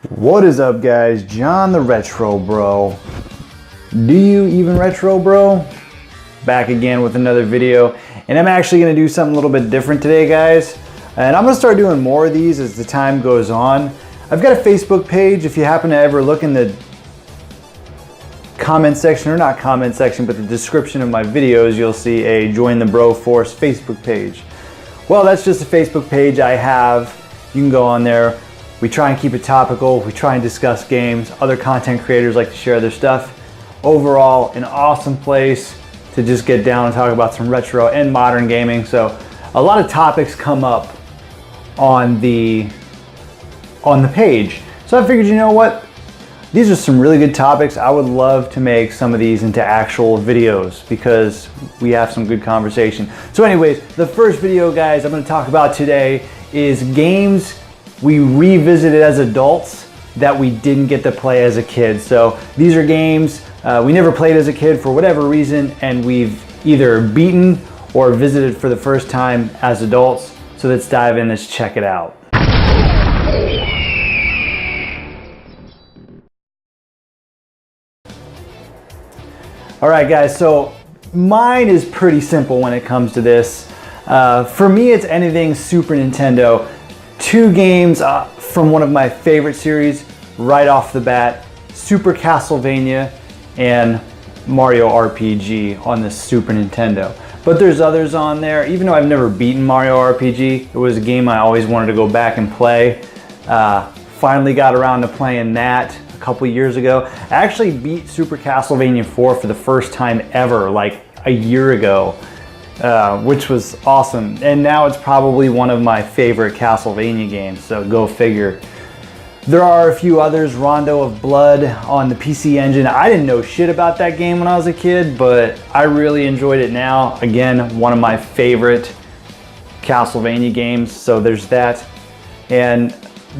What is up, guys? John the Retro Bro. Do you even Retro Bro? Back again with another video, and I'm actually going to do something a little bit different today, guys. And I'm going to start doing more of these as the time goes on. I've got a Facebook page. If you happen to ever look in the comment section, or not comment section, but the description of my videos, you'll see a Join the RetroBroForce Facebook page. Well, that's just a Facebook page I have. You can go on there. We try and keep it topical. We try and discuss games. Other content creators like to share their stuff. Overall, an awesome place to just get down and talk about some retro and modern gaming. So a lot of topics come up on the page. So I figured, you know what? These are some really good topics. I would love to make some of these into actual videos because we have some good conversation. So anyways, the first video, guys, I'm going to talk about today is games we revisited as adults that we didn't get to play as a kid. So these are games we never played as a kid for whatever reason, and we've either beaten or visited for the first time as adults. So let's dive in, let's check it out. All right, guys, so mine is pretty simple when it comes to this. For me, it's anything Super Nintendo. Two games from one of my favorite series right off the bat, Super Castlevania and Mario RPG on the Super Nintendo. But there's others on there. Even though I've never beaten Mario RPG, it was a game I always wanted to go back and play. Finally got around to playing that a couple years ago. I actually beat Super Castlevania 4 for the first time ever, like a year ago. Which was awesome, and now it's probably one of my favorite Castlevania games, so go figure. There are a few others, Rondo of Blood on the PC Engine. I didn't know shit about that game when I was a kid, but I really enjoyed it now. Again, one of my favorite Castlevania games, so there's that. And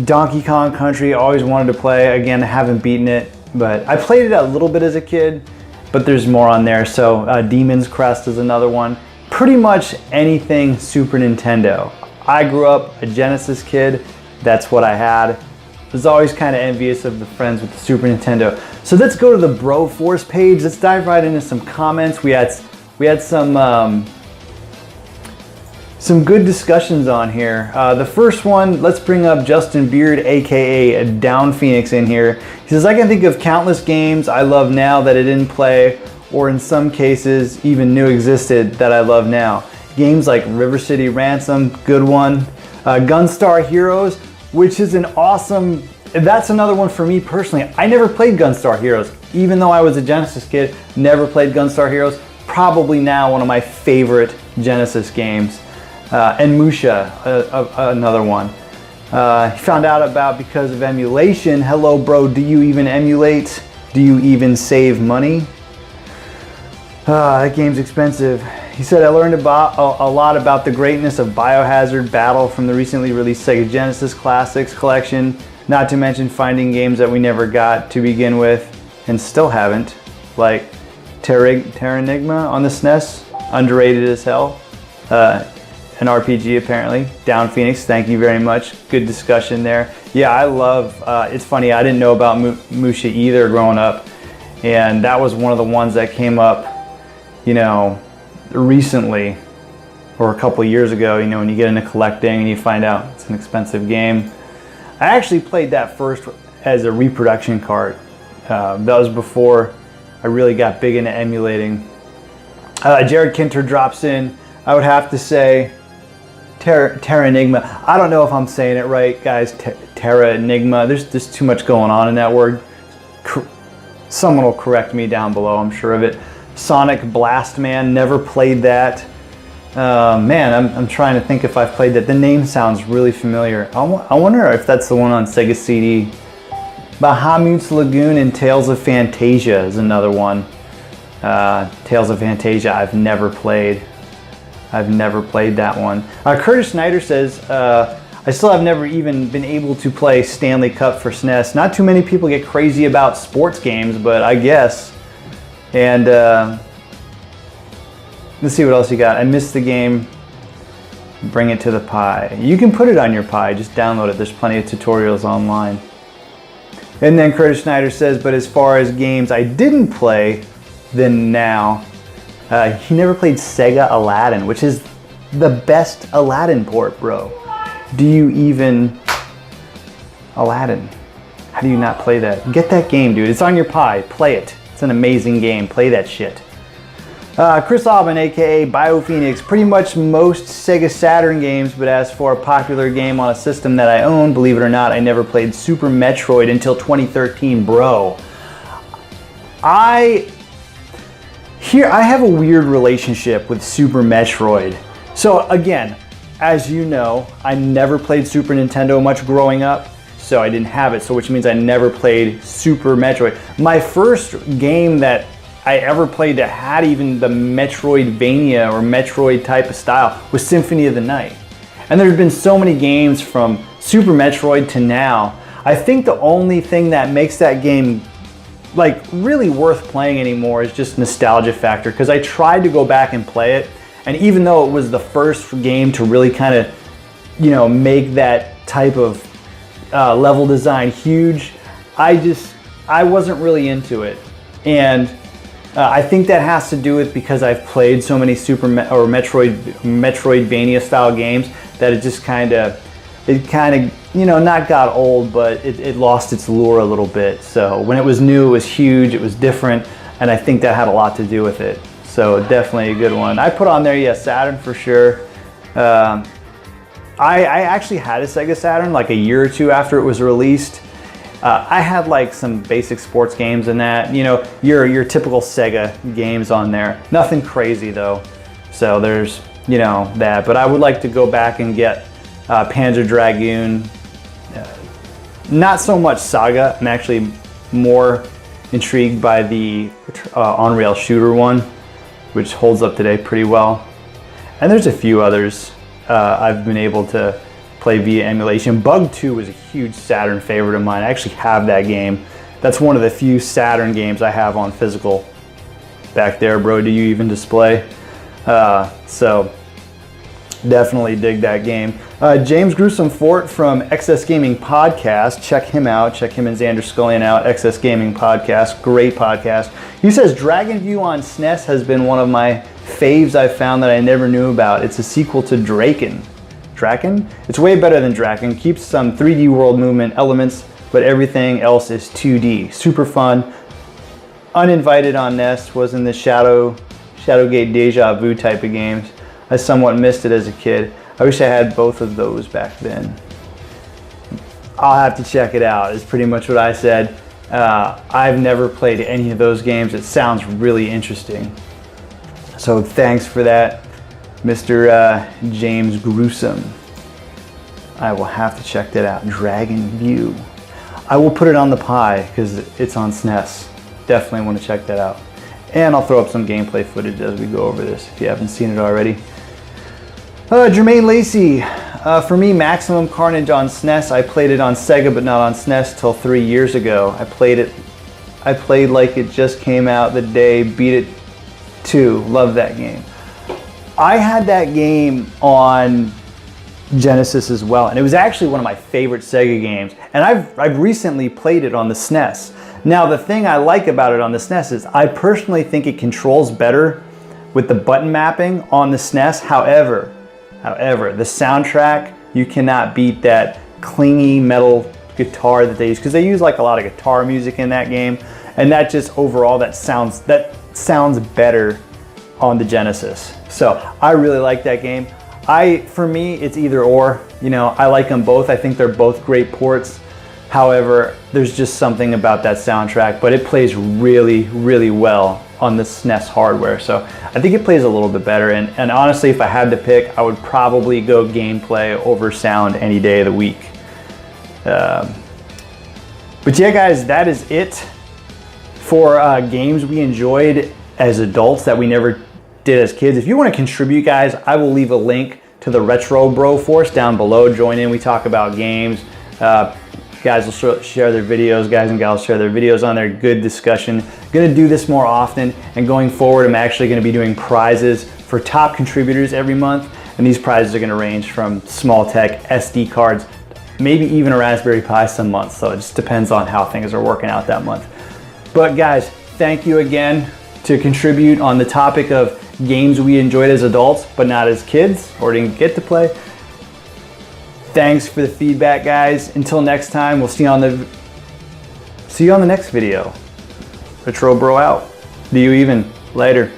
Donkey Kong Country, always wanted to play. Again, I haven't beaten it, but I played it a little bit as a kid, but there's more on there. So Demon's Crest is another one. Pretty much anything Super Nintendo. I grew up a Genesis kid. That's what I had. Was always kind of envious of the friends with the Super Nintendo. So let's go to the BroForce page. Let's dive right into some comments. We had some good discussions on here. The first one, let's bring up Justin Beard, aka Down Phoenix, in here. He says, I can think of countless games I love now that I didn't play, or in some cases even knew existed, that I love now. Games like River City Ransom, good one. Gunstar Heroes, which is an awesome, that's another one for me personally. I never played Gunstar Heroes, even though I was a Genesis kid, never played Gunstar Heroes. Probably now one of my favorite Genesis games. And Musha, another one. Found out about because of emulation. Hello, bro, do you even emulate? Do you even save money? That game's expensive. He said, I learned about a lot about the greatness of Biohazard Battle from the recently released Sega Genesis Classics collection, not to mention finding games that we never got to begin with and still haven't, like Terranigma on the SNES, underrated as hell. An RPG apparently. Down Phoenix, thank you very much. Good discussion there. Yeah, I love, it's funny, I didn't know about Musha either growing up, and that was one of the ones that came up, you know, recently, or a couple of years ago, you know, when you get into collecting and you find out it's an expensive game. I actually played that first as a reproduction card. That was before I really got big into emulating. Jared Kinter drops in. I would have to say Terranigma. I don't know if I'm saying it right, guys. Terranigma. There's too much going on in that word. Someone will correct me down below, I'm sure of it. Sonic Blast Man, never played that. Man, I'm trying to think if I've played that. The name sounds really familiar. I wonder if that's the one on Sega CD. Bahamut's Lagoon and Tales of Fantasia is another one. Tales of Fantasia, I've never played. I've never played that one. Curtis Snyder says, I still have never even been able to play Stanley Cup for SNES. Not too many people get crazy about sports games, but I guess. And let's see what else you got. I missed the game. Bring it to the Pi. You can put it on your Pi, just download it. There's plenty of tutorials online. And then Curtis Schneider says, but as far as games I didn't play, then now, he never played Sega Aladdin, which is the best Aladdin port, bro. Do you even... Aladdin. How do you not play that? Get that game, dude. It's on your Pi. Play it. It's an amazing game. Play that shit. Chris Aubin, aka BioPhoenix, pretty much most Sega Saturn games, but as for a popular game on a system that I own, believe it or not, I never played Super Metroid until 2013, bro. I have a weird relationship with Super Metroid. So again, as you know, I never played Super Nintendo much growing up, so I didn't have it, so which means I never played Super Metroid. My first game that I ever played that had even the Metroidvania or Metroid type of style was Symphony of the Night. And there's been so many games from Super Metroid to now. I think the only thing that makes that game like really worth playing anymore is just nostalgia factor, because I tried to go back and play it, and even though it was the first game to really kind of, you know, make that type of level design huge, I wasn't really into it. And I think that has to do with because I've played so many Metroidvania style games that it just kind of, you know, not got old, but it lost its lure a little bit. So when it was new, it was huge, it was different, and I think that had a lot to do with it. So definitely a good one. I put on there, yeah, Saturn for sure. I actually had a Sega Saturn like a year or two after it was released. I had like some basic sports games in that, you know, your typical Sega games on there. Nothing crazy though. So there's, you know, that. But I would like to go back and get Panzer Dragoon. Not so much Saga. I'm actually more intrigued by the on-rail shooter one, which holds up today pretty well. And there's a few others I've been able to play via emulation. Bug 2 was a huge Saturn favorite of mine. I actually have that game. That's one of the few Saturn games I have on physical. Back there, bro, do you even display? So definitely dig that game. James Gruesome Fort from XS Gaming Podcast. Check him out. Check him and Xander Scullion out. XS Gaming Podcast. Great podcast. He says Dragon View on SNES has been one of my faves I've found that I never knew about. It's a sequel to Draken. Draken? It's way better than Draken. Keeps some 3D world movement elements, but everything else is 2D. Super fun. Uninvited on NES, was in the Shadowgate Deja Vu type of games. I somewhat missed it as a kid. I wish I had both of those back then. I'll have to check it out, is pretty much what I said. I've never played any of those games. It sounds really interesting. So thanks for that, Mr. James Gruesome. I will have to check that out. Dragon View. I will put it on the Pi because it's on SNES. Definitely want to check that out. And I'll throw up some gameplay footage as we go over this if you haven't seen it already. Jermaine Lacey. For me, Maximum Carnage on SNES. I played it on Sega but not on SNES till 3 years ago. I played like it just came out the day. Beat it too. Love that game. I had that game on Genesis as well, and it was actually one of my favorite Sega games, and I've recently played it on the SNES. Now the thing I like about it on the SNES is I personally think it controls better with the button mapping on the SNES. However, the soundtrack, you cannot beat that clingy metal guitar that they use, because they use like a lot of guitar music in that game, and that just overall that sounds better on the Genesis. So I really like that game. For me, it's either or. You know, I like them both. I think they're both great ports. However, there's just something about that soundtrack, but it plays really, really well on the SNES hardware. So I think it plays a little bit better. And honestly, if I had to pick, I would probably go gameplay over sound any day of the week. But yeah, guys, that is it for games we enjoyed as adults that we never did as kids. If you want to contribute, guys, I will leave a link to the RetroBroForce down below. Join in. We talk about games. Guys will share their videos. Guys and gals share their videos on there. Good discussion. Going to do this more often, and going forward, I'm actually going to be doing prizes for top contributors every month, and these prizes are going to range from small tech SD cards maybe even a Raspberry Pi some months. So it just depends on how things are working out that month. But guys, thank you again to contribute on the topic of games we enjoyed as adults, but not as kids, or didn't get to play. Thanks for the feedback, guys. Until next time, we'll see you on the next video. RetroBro out. Do you even? Later.